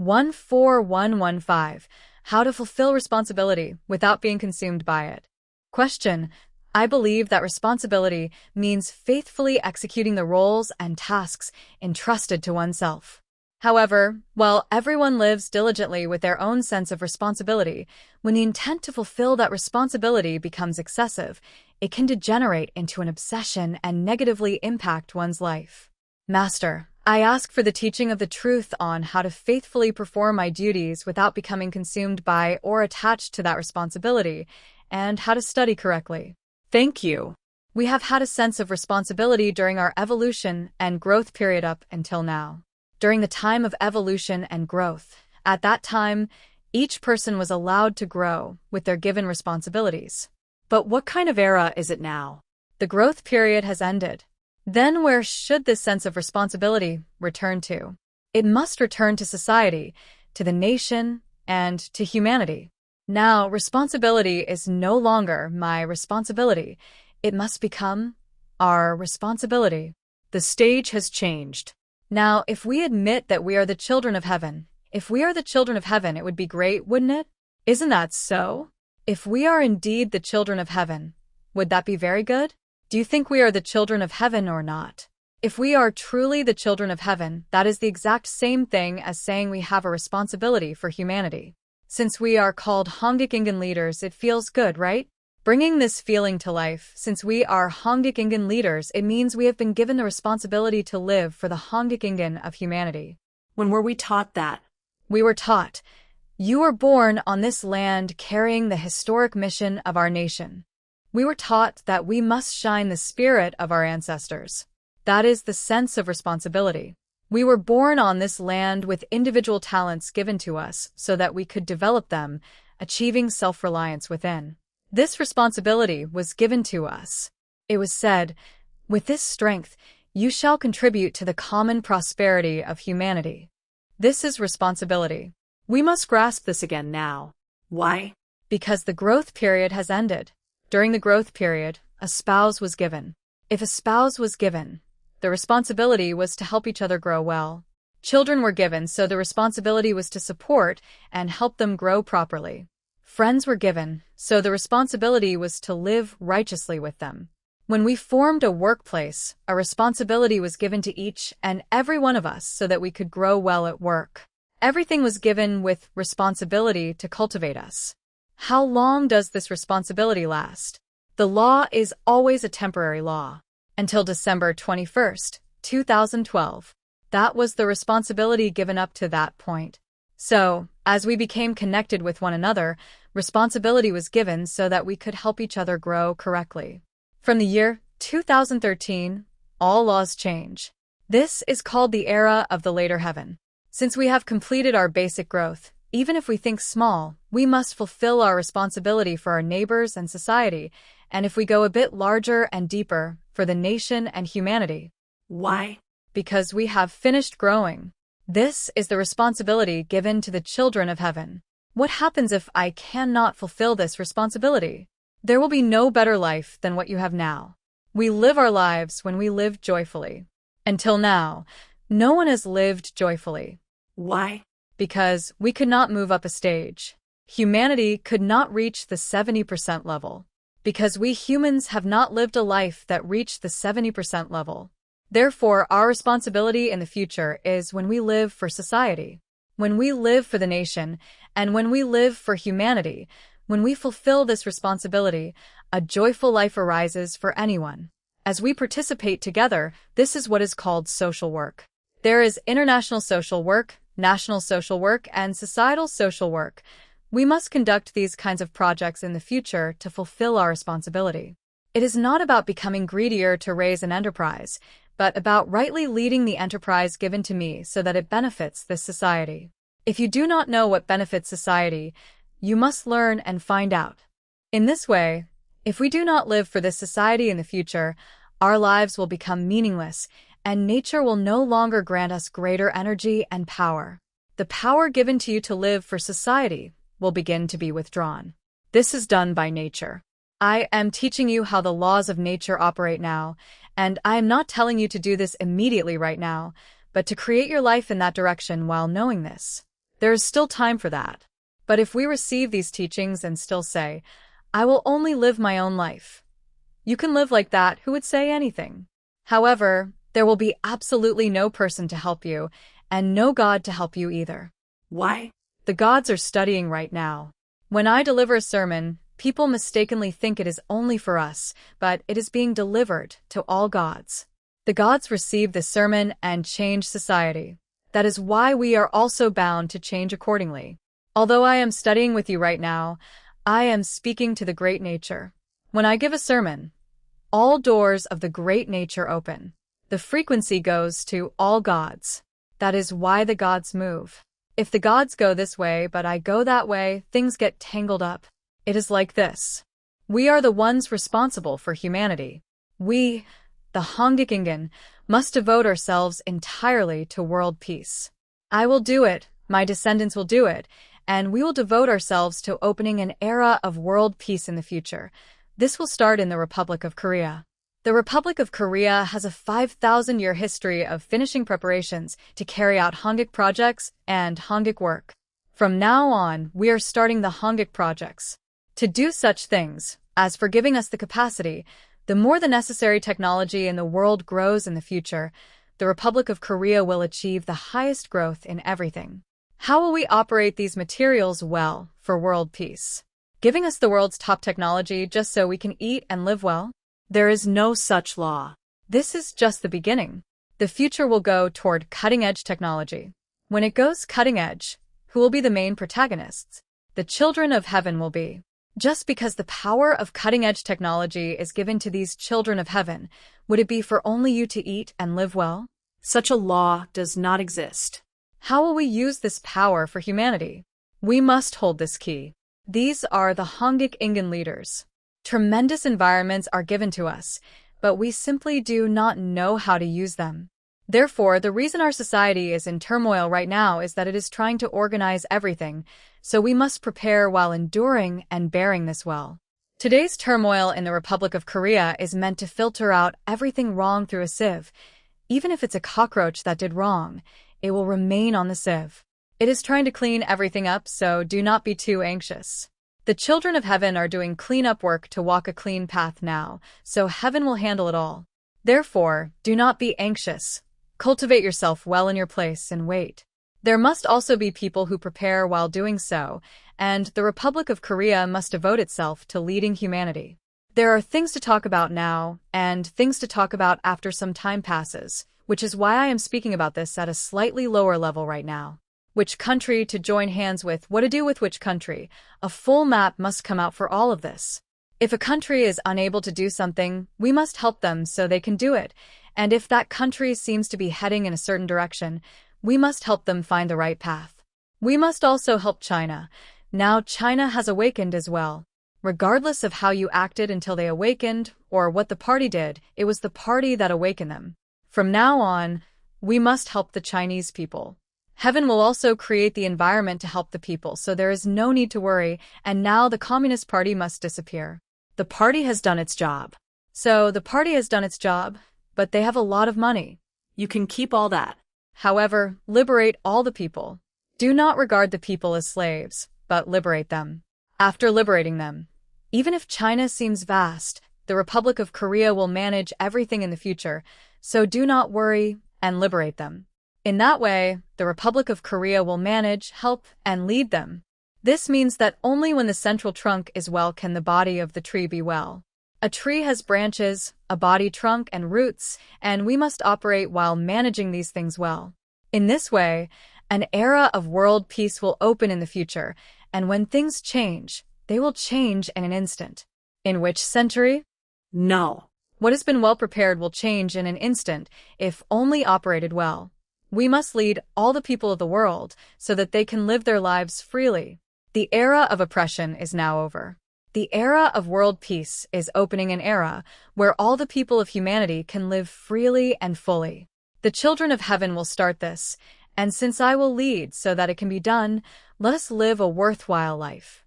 14115. How to fulfill responsibility without being consumed by it. Question. I believe that responsibility means faithfully executing the roles and tasks entrusted to oneself. However, while everyone lives diligently with their own sense of responsibility, when the intent to fulfill that responsibility becomes excessive, it can degenerate into an obsession and negatively impact one's life. Master, I ask for the teaching of the truth on how to faithfully perform my duties without becoming consumed by or attached to that responsibility, and how to study correctly. Thank you. We have had a sense of responsibility during our evolution and growth period up until now. During the time of evolution and growth, at that time, each person was allowed to grow with their given responsibilities. But what kind of era is it now? The growth period has ended. Then where should this sense of responsibility return to? It must return to society, to the nation, and to humanity. Now, responsibility is no longer my responsibility. It must become our responsibility. The stage has changed. Now, if we admit that we are the children of heaven, it would be great, wouldn't it? Isn't that so? If we are indeed the children of heaven, would that be very good? Do you think we are the children of heaven or not? If we are truly the children of heaven, that is the exact same thing as saying we have a responsibility for humanity. Since we are called Hongik leaders, it feels good, right? Bringing this feeling to life, since we are Hongik leaders, it means we have been given the responsibility to live for the Hongik of humanity. When were we taught that? We were taught. You were born on this land carrying the historic mission of our nation. We were taught that we must shine the spirit of our ancestors. That is the sense of responsibility. We were born on this land with individual talents given to us so that we could develop them, achieving self-reliance within. This responsibility was given to us. It was said, with this strength, you shall contribute to the common prosperity of humanity. This is responsibility. We must grasp this again now. Why? Because the growth period has ended. During the growth period, a spouse was given. If a spouse was given, the responsibility was to help each other grow well. Children were given, so the responsibility was to support and help them grow properly. Friends were given, so the responsibility was to live righteously with them. When we formed a workplace, a responsibility was given to each and every one of us so that we could grow well at work. Everything was given with responsibility to cultivate us. How long does this responsibility last? The law is always a temporary law. Until December 21st, 2012. That was the responsibility given up to that point. So, as we became connected with one another, responsibility was given so that we could help each other grow correctly. From the year 2013, all laws change. This is called the era of the later heaven. Since we have completed our basic growth, even if we think small, we must fulfill our responsibility for our neighbors and society, and if we go a bit larger and deeper, for the nation and humanity. Why? Because we have finished growing. This is the responsibility given to the children of heaven. What happens if I cannot fulfill this responsibility? There will be no better life than what you have now. We live our lives when we live joyfully. Until now, no one has lived joyfully. Why? Because we could not move up a stage. Humanity could not reach the 70% level. Because we humans have not lived a life that reached the 70% level. Therefore, our responsibility in the future is when we live for society, when we live for the nation, and when we live for humanity. When we fulfill this responsibility, a joyful life arises for anyone. As we participate together, this is what is called social work. There is international social work, national social work, and societal social work. We must conduct these kinds of projects in the future to fulfill our responsibility. It is not about becoming greedier to raise an enterprise, but about rightly leading the enterprise given to me so that it benefits this society. If you do not know what benefits society, you must learn and find out. In this way, if we do not live for this society in the future, our lives will become meaningless, and nature will no longer grant us greater energy and power. The power given to you to live for society will begin to be withdrawn. This is done by nature. I am teaching you how the laws of nature operate now, and I am not telling you to do this immediately right now, but to create your life in that direction while knowing this. There is still time for that. But if we receive these teachings and still say, I will only live my own life, you can live like that who would say anything. However, there will be absolutely no person to help you, and no God to help you either. Why? The gods are studying right now. When I deliver a sermon, people mistakenly think it is only for us, but it is being delivered to all gods. The gods receive the sermon and change society. That is why we are also bound to change accordingly. Although I am studying with you right now, I am speaking to the great nature. When I give a sermon, all doors of the great nature open. The frequency goes to all gods. That is why the gods move. If the gods go this way but I go that way, things get tangled up. It is like this. We are the ones responsible for humanity. We, the Hongikingen, must devote ourselves entirely to world peace. I will do it, my descendants will do it, and we will devote ourselves to opening an era of world peace in the future. This will start in the Republic of Korea. The Republic of Korea has a 5,000-year history of finishing preparations to carry out Hongik projects and Hongik work. From now on, we are starting the Hongik projects. To do such things, as for giving us the capacity, the more the necessary technology in the world grows in the future, the Republic of Korea will achieve the highest growth in everything. How will we operate these materials well for world peace? Giving us the world's top technology just so we can eat and live well? There is no such law. This is just the beginning. The future will go toward cutting-edge technology. When it goes cutting-edge, who will be the main protagonists? The children of heaven will be. Just because the power of cutting-edge technology is given to these children of heaven, would it be for only you to eat and live well? Such a law does not exist. How will we use this power for humanity? We must hold this key. These are the Hongik Ingen leaders. Tremendous environments are given to us, but we simply do not know how to use them. Therefore, the reason our society is in turmoil right now is that it is trying to organize everything, so we must prepare while enduring and bearing this well. Today's turmoil in the Republic of Korea is meant to filter out everything wrong through a sieve. Even if it's a cockroach that did wrong, it will remain on the sieve. It is trying to clean everything up, so do not be too anxious. The children of heaven are doing cleanup work to walk a clean path now, so heaven will handle it all. Therefore, do not be anxious. Cultivate yourself well in your place and wait. There must also be people who prepare while doing so, and the Republic of Korea must devote itself to leading humanity. There are things to talk about now, and things to talk about after some time passes, which is why I am speaking about this at a slightly lower level right now. Which country to join hands with, what to do with which country. A full map must come out for all of this. If a country is unable to do something, we must help them so they can do it. And if that country seems to be heading in a certain direction, we must help them find the right path. We must also help China. Now China has awakened as well. Regardless of how you acted until they awakened, or what the party did, it was the party that awakened them. From now on, we must help the Chinese people. Heaven will also create the environment to help the people, so there is no need to worry, and now the Communist Party must disappear. The party has done its job. So the party has done its job, but they have a lot of money. You can keep all that. However, liberate all the people. Do not regard the people as slaves, but liberate them. After liberating them, even if China seems vast, the Republic of Korea will manage everything in the future, so do not worry and liberate them. In that way, the Republic of Korea will manage, help, and lead them. This means that only when the central trunk is well can the body of the tree be well. A tree has branches, a body, trunk, and roots, and we must operate while managing these things well. In this way, an era of world peace will open in the future, and when things change, they will change in an instant. In which century? No. What has been well prepared will change in an instant, if only operated well. We must lead all the people of the world so that they can live their lives freely. The era of oppression is now over. The era of world peace is opening an era where all the people of humanity can live freely and fully. The children of heaven will start this, and since I will lead so that it can be done, let us live a worthwhile life.